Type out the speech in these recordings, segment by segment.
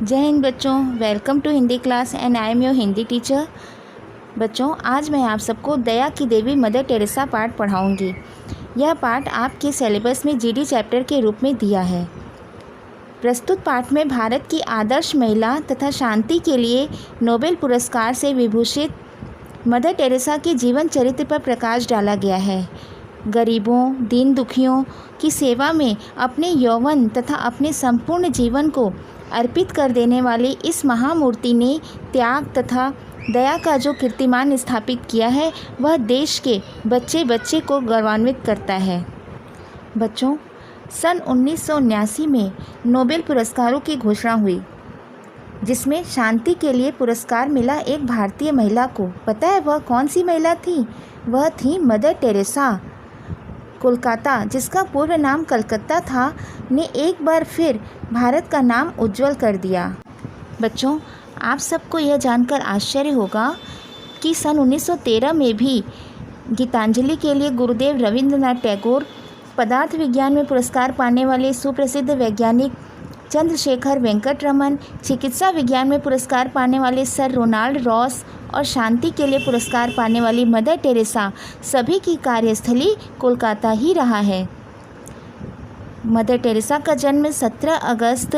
जय हिंद बच्चों, welcome to Hindi class and I am your Hindi teacher. बच्चों, आज मैं आप सबको दया की देवी मदर टेरेसा पाठ पढ़ाऊंगी। यह पाठ आपके सिलेबस में जीडी चैप्टर के रूप में दिया है। प्रस्तुत पाठ में भारत की आदर्श महिला तथा शांति के लिए नोबेल पुरस्कार से विभूषित मदर टेरेसा के जीवन चरित्र पर प्रकाश डाला गया है। गरीबों, दीन दुखियों की सेवा में अपने यौवन तथा अपने संपूर्ण जीवन को अर्पित कर देने वाली इस महामूर्ति ने त्याग तथा दया का जो कीर्तिमान स्थापित किया है, वह देश के बच्चे बच्चे को गौरवान्वित करता है। बच्चों, सन 1979 में नोबेल पुरस्कारों की घोषणा हुई, जिसमें शांति के लिए पुरस्कार मिला एक भारतीय महिला को। पता है वह कौन सी महिला थी? वह थी मदर टेरेसा। कोलकाता, जिसका पूर्व नाम कलकत्ता था, ने एक बार फिर भारत का नाम उज्जवल कर दिया। बच्चों, आप सबको यह जानकर आश्चर्य होगा कि सन 1913 में भी गीतांजलि के लिए गुरुदेव रविंद्रनाथ टैगोर, पदार्थ विज्ञान में पुरस्कार पाने वाले सुप्रसिद्ध वैज्ञानिक चंद्रशेखर वेंकट रमन, चिकित्सा विज्ञान में पुरस्कार पाने वाले सर रोनाल्ड रॉस और शांति के लिए पुरस्कार पाने वाली मदर टेरेसा, सभी की कार्यस्थली कोलकाता ही रहा है। मदर टेरेसा का जन्म 17 अगस्त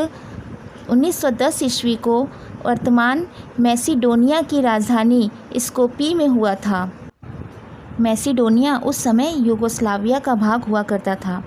1910 ईस्वी को वर्तमान मैसिडोनिया की राजधानी स्कोपी में हुआ था। मैसिडोनिया उस समय यूगोस्लाविया का भाग हुआ करता था।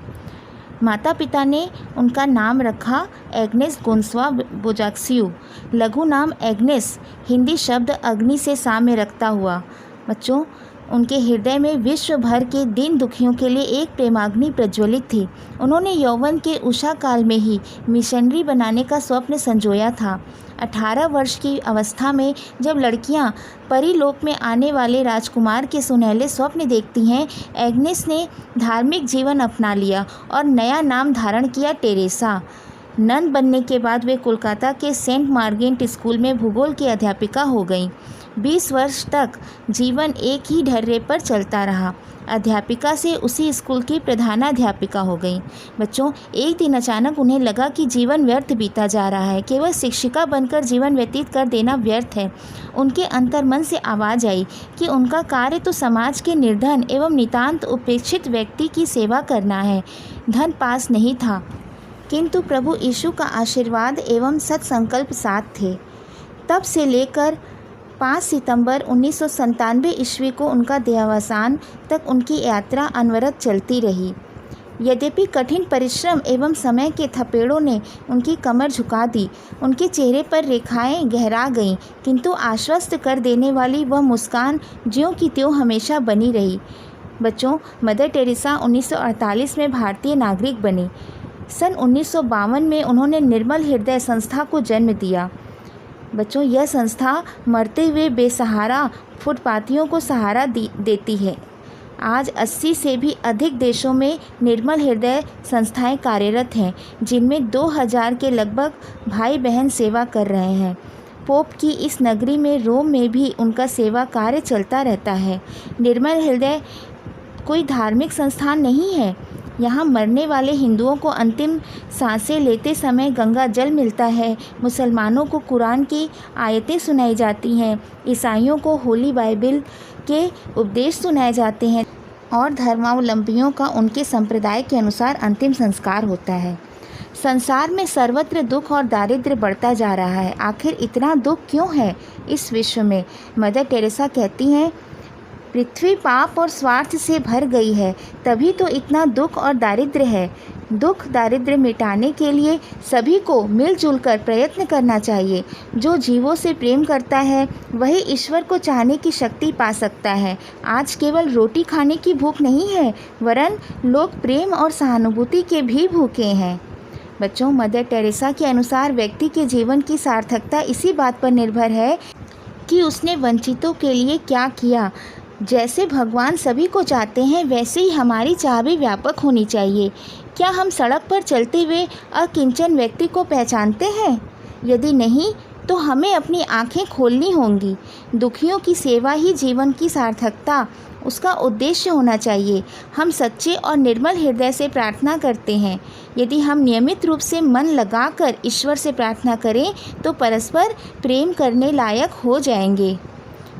माता पिता ने उनका नाम रखा एग्नेस गोंसवा बोजाक्सियू, लघु नाम एग्नेस, हिंदी शब्द अग्नि से साम्य रखता हुआ। बच्चों, उनके हृदय में विश्व भर के दीन दुखियों के लिए एक प्रेमाग्नि प्रज्वलित थी। उन्होंने यौवन के उषा काल में ही मिशनरी बनाने का स्वप्न संजोया था। 18 वर्ष की अवस्था में जब लड़कियां परीलोक में आने वाले राजकुमार के सुनहले स्वप्न देखती हैं, एग्नेस ने धार्मिक जीवन अपना लिया और नया नाम धारण किया, टेरेसा। नन बनने के बाद वे कोलकाता के सेंट मार्गेंट स्कूल में भूगोल की अध्यापिका हो गईं। 20 वर्ष तक जीवन एक ही ढर्रे पर चलता रहा। अध्यापिका से उसी स्कूल की प्रधानाध्यापिका हो गई। बच्चों, एक दिन अचानक उन्हें लगा कि जीवन व्यर्थ बीता जा रहा है, केवल शिक्षिका बनकर जीवन व्यतीत कर देना व्यर्थ है। उनके अंतर्मन से आवाज़ आई कि उनका कार्य तो समाज के निर्धन एवं नितांत उपेक्षित व्यक्ति की सेवा करना है। धन पास नहीं था, किंतु प्रभु यीशु का आशीर्वाद एवं सत्संकल्प साथ थे। तब से लेकर 5 सितंबर 1997 ईस्वी को उनका देहावसान तक उनकी यात्रा अनवरत चलती रही। यद्यपि कठिन परिश्रम एवं समय के थपेड़ों ने उनकी कमर झुका दी, उनके चेहरे पर रेखाएं गहरा गईं, किंतु आश्वस्त कर देने वाली वह मुस्कान ज्यों की त्यों हमेशा बनी रही। बच्चों, मदर टेरेसा 1948 में भारतीय नागरिक बनी। सन 1952 में उन्होंने निर्मल हृदय संस्था को जन्म दिया। बच्चों, यह संस्था मरते हुए बेसहारा फुटपाथियों को सहारा देती है। आज 80 से भी अधिक देशों में निर्मल हृदय संस्थाएं कार्यरत हैं, जिनमें 2000 के लगभग भाई बहन सेवा कर रहे हैं। पोप की इस नगरी में, रोम में भी उनका सेवा कार्य चलता रहता है। निर्मल हृदय कोई धार्मिक संस्थान नहीं है। यहाँ मरने वाले हिंदुओं को अंतिम सांसें लेते समय गंगा जल मिलता है, मुसलमानों को कुरान की आयतें सुनाई जाती हैं, ईसाइयों को होली बाइबिल के उपदेश सुनाए जाते हैं और धर्मावलंबियों का उनके संप्रदाय के अनुसार अंतिम संस्कार होता है। संसार में सर्वत्र दुख और दारिद्र्य बढ़ता जा रहा है। आखिर इतना दुख क्यों है इस विश्व में? मदर टेरेसा कहती हैं, पृथ्वी पाप और स्वार्थ से भर गई है, तभी तो इतना दुख और दारिद्र्य है। दुख दारिद्र्य मिटाने के लिए सभी को मिलजुल कर प्रयत्न करना चाहिए। जो जीवों से प्रेम करता है, वही ईश्वर को चाहने की शक्ति पा सकता है। आज केवल रोटी खाने की भूख नहीं है, वरन लोग प्रेम और सहानुभूति के भी भूखे हैं। बच्चों, मदर टेरेसा के अनुसार व्यक्ति के जीवन की सार्थकता इसी बात पर निर्भर है कि उसने वंचितों के लिए क्या किया। जैसे भगवान सभी को चाहते हैं, वैसे ही हमारी चाह भी व्यापक होनी चाहिए। क्या हम सड़क पर चलते हुए अकिंचन व्यक्ति को पहचानते हैं? यदि नहीं, तो हमें अपनी आँखें खोलनी होंगी। दुखियों की सेवा ही जीवन की सार्थकता, उसका उद्देश्य होना चाहिए। हम सच्चे और निर्मल हृदय से प्रार्थना करते हैं। यदि हम नियमित रूप से मन लगाकर ईश्वर से प्रार्थना करें तो परस्पर प्रेम करने लायक हो जाएंगे।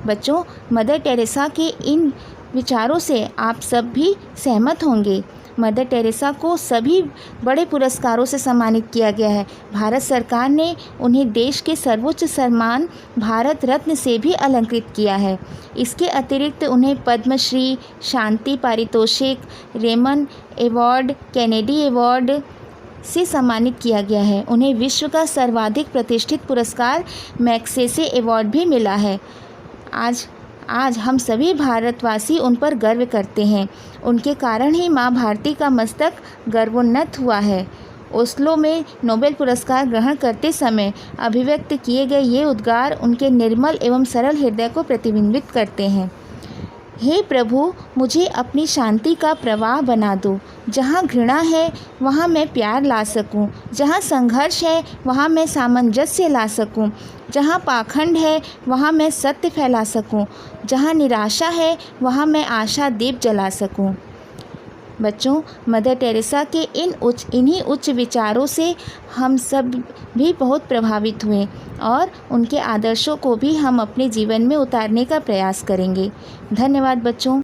बच्चों, मदर टेरेसा के इन विचारों से आप सब भी सहमत होंगे। मदर टेरेसा को सभी बड़े पुरस्कारों से सम्मानित किया गया है। भारत सरकार ने उन्हें देश के सर्वोच्च सम्मान भारत रत्न से भी अलंकृत किया है। इसके अतिरिक्त उन्हें पद्मश्री, शांति पारितोषिक, रेमन अवार्ड, केनेडी अवार्ड से सम्मानित किया गया है। उन्हें विश्व का सर्वाधिक प्रतिष्ठित पुरस्कार मैग्सेसे अवार्ड भी मिला है। आज हम सभी भारतवासी उन पर गर्व करते हैं। उनके कारण ही माँ भारती का मस्तक गर्वोन्नत हुआ है। ओस्लो में नोबेल पुरस्कार ग्रहण करते समय अभिव्यक्त किए गए ये उद्गार उनके निर्मल एवं सरल हृदय को प्रतिबिंबित करते हैं। हे प्रभु, मुझे अपनी शांति का प्रवाह बना दो। जहाँ घृणा है वहाँ मैं प्यार ला सकूं, जहाँ संघर्ष है वहाँ मैं सामंजस्य ला सकूं, जहाँ पाखंड है वहाँ मैं सत्य फैला सकूं, जहाँ निराशा है वहाँ मैं आशा दीप जला सकूं। बच्चों, मदर टेरेसा के इन्हीं उच्च विचारों से हम सब भी बहुत प्रभावित हुए और उनके आदर्शों को भी हम अपने जीवन में उतारने का प्रयास करेंगे। धन्यवाद बच्चों।